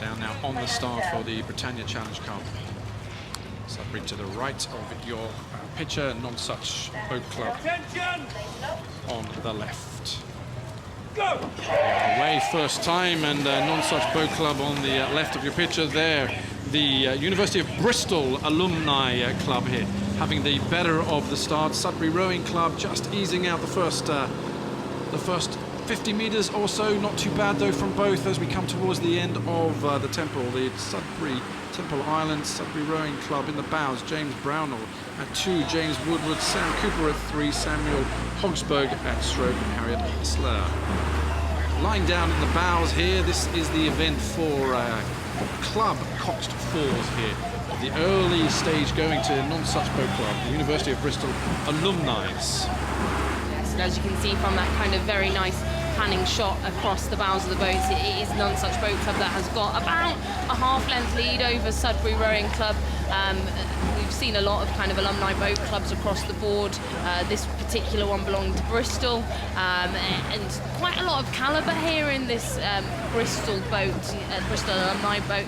Down now on the start for the Britannia Challenge Cup. Sudbury to the right of your picture, Nonesuch Boat Club on the left. Away first time, and Nonesuch Boat Club on the left of your picture there. The University of Bristol Alumni Club here, having the better of the start. Sudbury Rowing Club just easing out the first 50 metres or so. Not too bad though from both as we come towards the end of the temple. The Sudbury Temple Island Sudbury Rowing Club in the bows. James Brownell at 2, James Woodward, Sam Cooper at 3, Samuel Hogsberg at stroke, and Harriet Hessler. Lying down in the bows here, this is the event for Club Coxed Falls here. The early stage going to Nonesuch Boat Club, the University of Bristol alumni. Yes, and as you can see from that kind of very nice panning shot across the bows of the boats, it is Nonesuch Boat Club that has got about a half-length lead over Sudbury Rowing Club. We've seen a lot of kind of alumni boat clubs across the board. This particular one belonging to Bristol, and quite a lot of calibre here in this Bristol boat, Bristol alumni boat.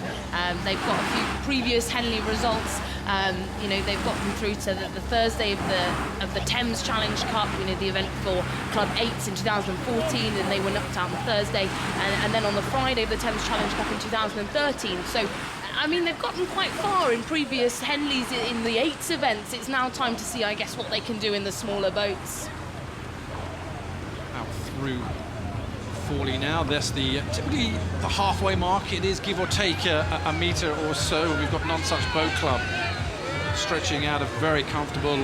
They've got a few previous Henley results. You know, they've gotten through to the Thursday of the Thames Challenge Cup, you know, the event for Club 8s in 2014, and they were knocked out on Thursday, and then on the Friday of the Thames Challenge Cup in 2013. So, I mean, they've gotten quite far in previous Henleys in the 8s events. It's now time to see, I guess, what they can do in the smaller boats. Out through Forley now. That's typically the halfway mark. It is give or take a metre or so. We've got Nonesuch Boat Club stretching out a very comfortable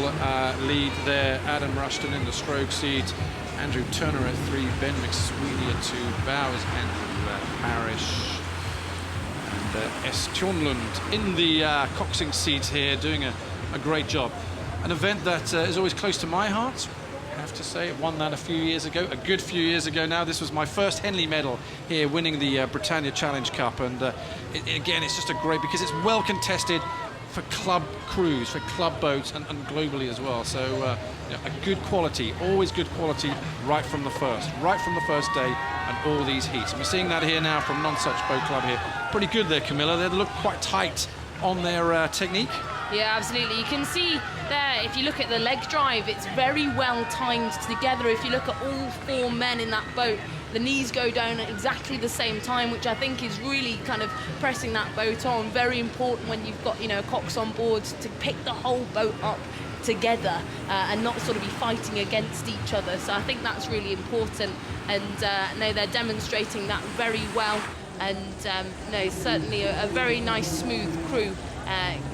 lead there. Adam Rushton in the stroke seat, Andrew Turner at 3, Ben McSweeney at 2, Bowers, Andrew Parrish, and S. Tjornlund in the coxing seat here, doing a great job. An event that is always close to my heart, I have to say. I won that a good few years ago now. This was my first Henley medal here, winning the Britannia Challenge Cup, and again, it's just a great, because it's well contested for club crews, for club boats, and globally as well. So you know, a good quality, always good quality right from the first day, and all these heats. And we're seeing that here now from Nonesuch Boat Club here. Pretty good there, Camilla. They look quite tight on their technique. Yeah, absolutely. You can see there, if you look at the leg drive, it's very well timed together. If you look at all 4 men in that boat, the knees go down at exactly the same time, which I think is really kind of pressing that boat on. Very important when you've got, you know, a cox on board, to pick the whole boat up together and not sort of be fighting against each other. So I think that's really important, and no, they're demonstrating that very well. And no, certainly a very nice, smooth crew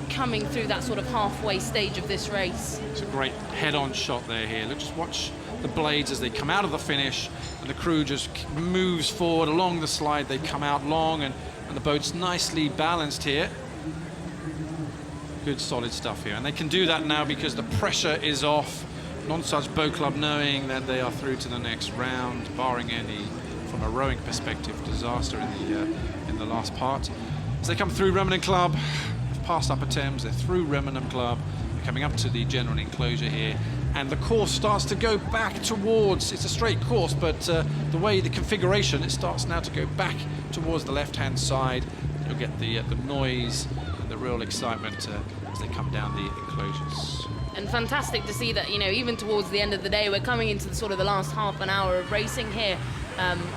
coming through that sort of halfway stage of this race. It's a great head-on shot there here. Look, just watch the blades as they come out of the finish, and the crew just moves forward along the slide. They come out long, and the boat's nicely balanced here. Good solid stuff here, and they can do that now because the pressure is off. Nonesuch Boat Club knowing that they are through to the next round, barring any, from a rowing perspective, disaster in the last part. As they come through Remnant Club, they've passed Upper Thames, they're through Remnant Club, they're coming up to the general enclosure here, and the course starts to go back towards, it's a straight course, but the way, the configuration, it starts now to go back towards the left-hand side. You'll get the noise, the real excitement as they come down the enclosures. And fantastic to see that, you know, even towards the end of the day, we're coming into the last half an hour of racing here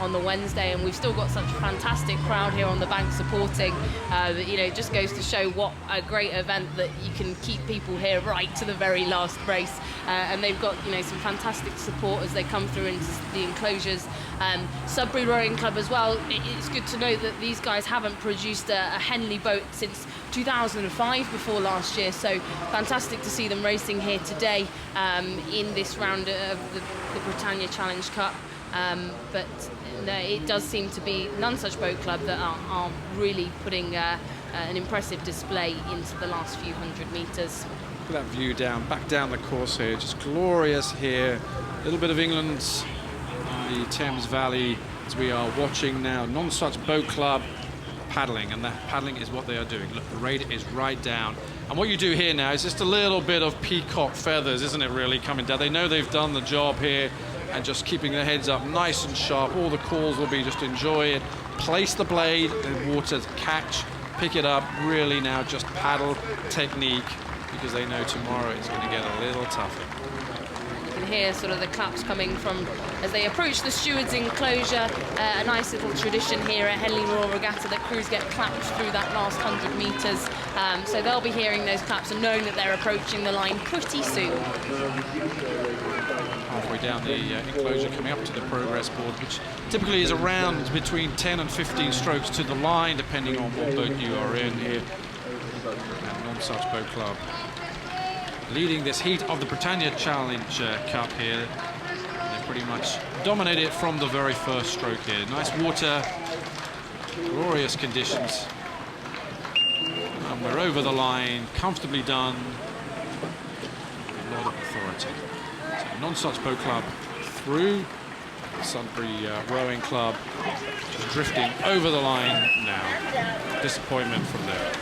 on the Wednesday, and we've still got such a fantastic crowd here on the bank supporting. You know, it just goes to show what a great event that you can keep people here right to the very last race. And they've got, you know, some fantastic support as they come through into the enclosures. Sudbury Rowing Club as well. It's good to know that these guys haven't produced a Henley boat since 2005, before last year. So fantastic to see them racing here today in this round of the Britannia Challenge Cup. But no, it does seem to be Nonesuch Boat Club that are really putting an impressive display into the last few hundred metres. Look at that view back down the course here, just glorious here. A little bit of England in the Thames Valley as we are watching now Nonesuch Boat Club paddling, and that paddling is what they are doing. Look, the rate is right down. And what you do here now is just a little bit of peacock feathers, isn't it, really, coming down. They know they've done the job here. and just keeping their heads up nice and sharp. All the calls will be just enjoy it, place the blade in water, catch, pick it up, really now just paddle technique, because they know tomorrow it's going to get a little tougher. You can hear sort of the claps coming from as they approach the steward's enclosure. A nice little tradition here at Henley Royal Regatta that crews get clapped through that last 100 metres. So they'll be hearing those claps and knowing that they're approaching the line pretty soon. Halfway down the enclosure, coming up to the progress board, which typically is around between 10 and 15 strokes to the line, depending on what boat you are in here. And Nonesuch Boat Club leading this heat of the Britannia Challenge Cup here. They pretty much dominate it from the very first stroke here. Nice water, glorious conditions. And we're over the line, comfortably done. A lot of authority. So Nonesuch Boat Club through Sudbury Rowing Club, just drifting over the line now. Disappointment from there.